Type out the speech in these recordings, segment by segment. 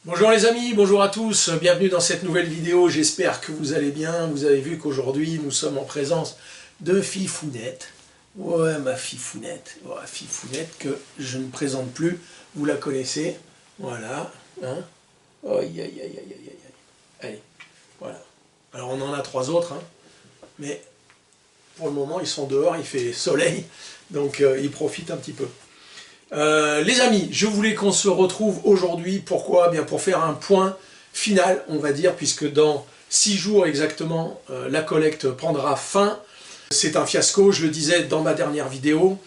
Bonjour les amis, bonjour à tous, bienvenue dans cette nouvelle vidéo, j'espère que vous allez bien. Vous avez vu qu'aujourd'hui nous sommes en présence de Fifounette. Ouais, ma Fifounette, ouais, Fifounette que je ne présente plus, vous la connaissez, voilà, hein. Oh, aïe, aïe, aïe, aïe, aïe, aïe. Allez, voilà. Alors on en a trois autres, hein, mais pour le moment ils sont dehors, il fait soleil, donc ils profitent un petit peu. Les amis, je voulais qu'on se retrouve aujourd'hui, pourquoi? Bien pour faire un point final, on va dire, puisque dans 6 jours exactement, la collecte prendra fin. C'est un fiasco, je le disais dans ma dernière vidéo,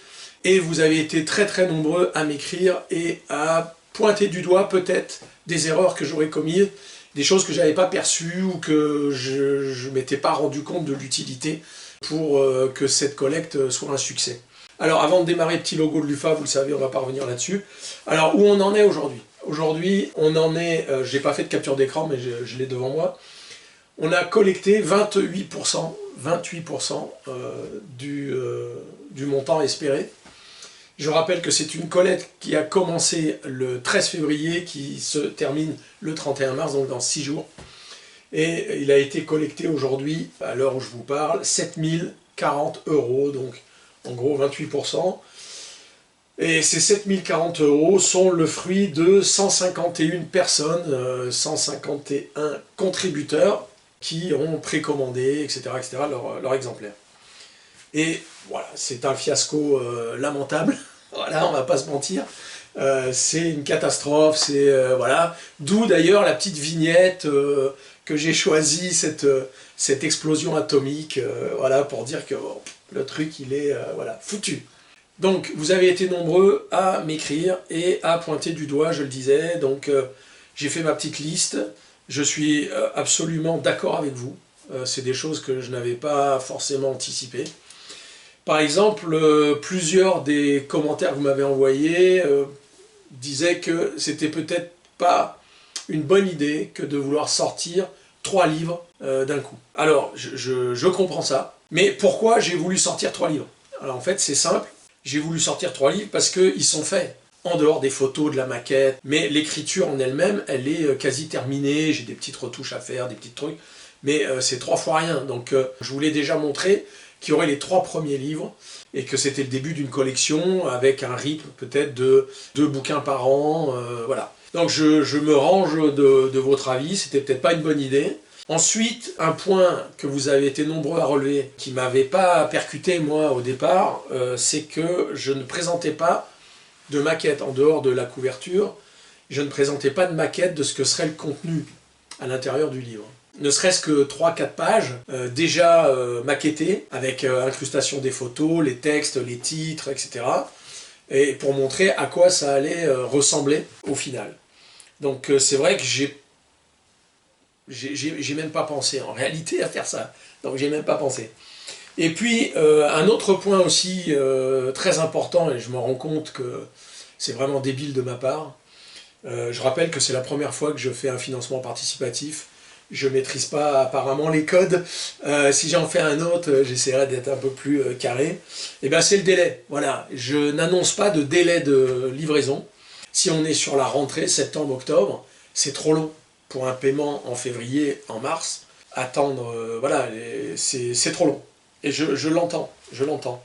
et vous avez été très nombreux à m'écrire et à pointer du doigt peut-être des erreurs que j'aurais commises, des choses que je n'avais pas perçues ou que je ne m'étais pas rendu compte de l'utilité pour que cette collecte soit un succès. Alors avant de démarrer, petit logo de l'UFA, vous le savez, on ne va pas revenir là-dessus. Alors où on en est aujourd'hui? Aujourd'hui, on en est, je n'ai pas fait de capture d'écran, mais je l'ai devant moi. On a collecté 28% du montant espéré. Je rappelle que c'est une collecte qui a commencé le 13 février, qui se termine le 31 mars, donc dans 6 jours. Et il a été collecté aujourd'hui, à l'heure où je vous parle, 7040 €, donc en gros 28%. Et ces 7040 € sont le fruit de 151 personnes, 151 contributeurs qui ont précommandé, etc., leur exemplaire. Et voilà, c'est un fiasco lamentable, voilà, on va pas se mentir. C'est une catastrophe, c'est voilà. D'où d'ailleurs la petite vignette que j'ai choisie, cette explosion atomique, voilà, pour dire que bon, le truc il est voilà, foutu. Donc vous avez été nombreux à m'écrire et à pointer du doigt, je le disais, donc j'ai fait ma petite liste, je suis absolument d'accord avec vous, c'est des choses que je n'avais pas forcément anticipées. Par exemple, plusieurs des commentaires que vous m'avez envoyés disaient que c'était peut-être pas une bonne idée que de vouloir sortir 3 livres d'un coup. Alors, je comprends ça, mais pourquoi j'ai voulu sortir 3 livres? Alors en fait, c'est simple, j'ai voulu sortir 3 livres parce qu'ils sont faits en dehors des photos, de la maquette, mais l'écriture en elle-même, elle est quasi terminée, j'ai des petites retouches à faire, des petits trucs, mais c'est 3 fois rien, donc je voulais déjà montrer qu'il y aurait les 3 premiers livres, et que c'était le début d'une collection, avec un rythme peut-être de 2 bouquins par an, voilà. Donc je me range de votre avis, c'était peut-être pas une bonne idée. Ensuite, un point que vous avez été nombreux à relever, qui ne m'avait pas percuté moi au départ, c'est que je ne présentais pas de maquette en dehors de la couverture, je ne présentais pas de maquette de ce que serait le contenu à l'intérieur du livre. Ne serait-ce que 3-4 pages, déjà maquettées, avec incrustation des photos, les textes, les titres, etc. Et pour montrer à quoi ça allait ressembler au final. Donc c'est vrai que j'ai même pas pensé en réalité à faire ça. Donc j'ai même pas pensé. Et puis un autre point aussi très important, et je me rends compte que c'est vraiment débile de ma part, je rappelle que c'est la première fois que je fais un financement participatif. Je ne maîtrise pas apparemment les codes. Si j'en fais un autre, j'essaierai d'être un peu plus carré. Et bien c'est le délai. Voilà, je n'annonce pas de délai de livraison. Si on est sur la rentrée, septembre-octobre, c'est trop long pour un paiement en février, en mars. Attendre, voilà, c'est trop long. Et je l'entends, je l'entends.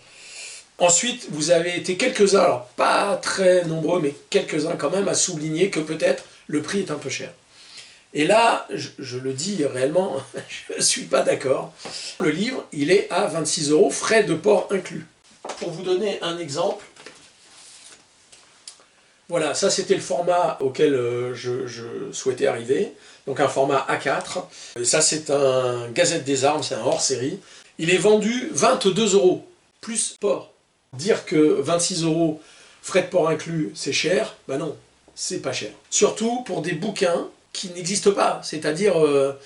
Ensuite, vous avez été quelques-uns, alors pas très nombreux, mais quelques-uns quand même, à souligner que peut-être le prix est un peu cher. Et là, je le dis réellement, je ne suis pas d'accord. Le livre, il est à 26 €, frais de port inclus. Pour vous donner un exemple, voilà, ça c'était le format auquel je souhaitais arriver, donc un format A4. Et ça c'est un Gazette des Armes, c'est un hors-série. Il est vendu 22 €, plus port. Dire que 26 € frais de port inclus, c'est cher, ben non, c'est pas cher. Surtout pour des bouquins qui n'existent pas, c'est-à-dire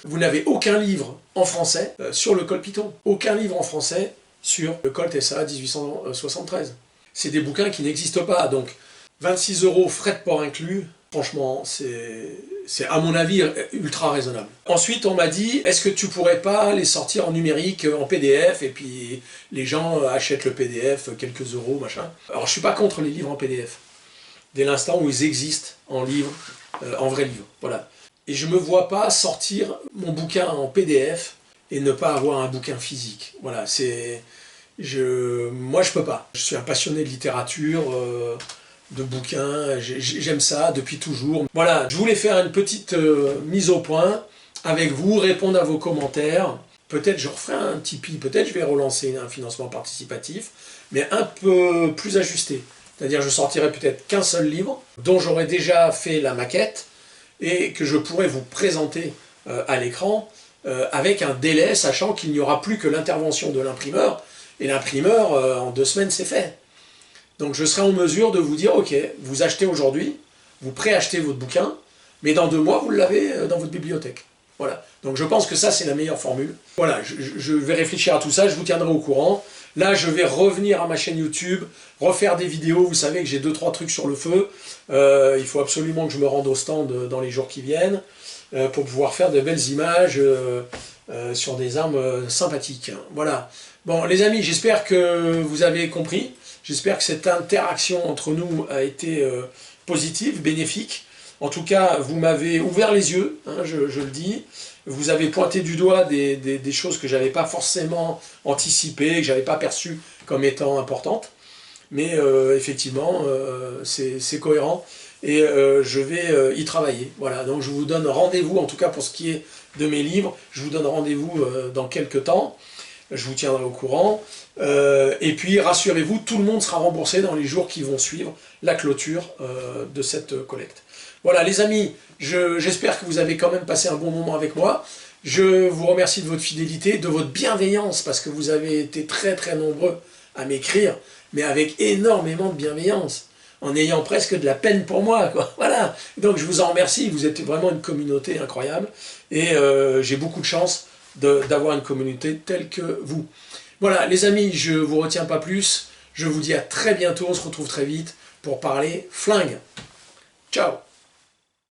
vous n'avez aucun livre en français sur le Colt Python, aucun livre en français sur le Colt SA 1873. C'est des bouquins qui n'existent pas, donc 26 € frais de port inclus, franchement, c'est à mon avis ultra raisonnable. Ensuite, on m'a dit, est-ce que tu pourrais pas les sortir en numérique, en PDF, et puis les gens achètent le PDF, quelques euros, machin. Alors, je suis pas contre les livres en PDF. Dès l'instant où ils existent en livre, en vrai livre. Voilà. Et je ne me vois pas sortir mon bouquin en PDF et ne pas avoir un bouquin physique. Voilà, moi je peux pas. Je suis un passionné de littérature, de bouquins, j'aime ça depuis toujours. Voilà, je voulais faire une petite mise au point avec vous, répondre à vos commentaires. Peut-être je referai un Tipeee, peut-être je vais relancer un financement participatif, mais un peu plus ajusté. C'est-à-dire je sortirai peut-être qu'un seul livre, dont j'aurai déjà fait la maquette, et que je pourrai vous présenter à l'écran, avec un délai, sachant qu'il n'y aura plus que l'intervention de l'imprimeur, et l'imprimeur, en 2 semaines, c'est fait. Donc je serai en mesure de vous dire, ok, vous achetez aujourd'hui, vous préachetez votre bouquin, mais dans 2 mois, vous l'avez dans votre bibliothèque. Voilà. Donc je pense que ça, c'est la meilleure formule. Voilà, je vais réfléchir à tout ça, je vous tiendrai au courant. Là, je vais revenir à ma chaîne YouTube, refaire des vidéos. Vous savez que j'ai 2-3 trucs sur le feu. Il faut absolument que je me rende au stand dans les jours qui viennent pour pouvoir faire de belles images sur des armes sympathiques. Voilà. Bon, les amis, j'espère que vous avez compris. J'espère que cette interaction entre nous a été positive, bénéfique. En tout cas, vous m'avez ouvert les yeux, hein, je le dis. Vous avez pointé du doigt des choses que je n'avais pas forcément anticipées, que je n'avais pas perçues comme étant importantes. Mais effectivement, c'est cohérent et je vais y travailler. Voilà, donc je vous donne rendez-vous, en tout cas pour ce qui est de mes livres, je vous donne rendez-vous dans quelques temps. Je vous tiendrai au courant. Et puis, rassurez-vous, tout le monde sera remboursé dans les jours qui vont suivre la clôture de cette collecte. Voilà, les amis, j'espère que vous avez quand même passé un bon moment avec moi. Je vous remercie de votre fidélité, de votre bienveillance, parce que vous avez été très très nombreux à m'écrire, mais avec énormément de bienveillance, en ayant presque de la peine pour moi, quoi. Voilà, donc je vous en remercie, vous êtes vraiment une communauté incroyable, et j'ai beaucoup de chance d'avoir une communauté telle que vous. Voilà, les amis, je ne vous retiens pas plus, je vous dis à très bientôt, on se retrouve très vite pour parler flingue. Ciao!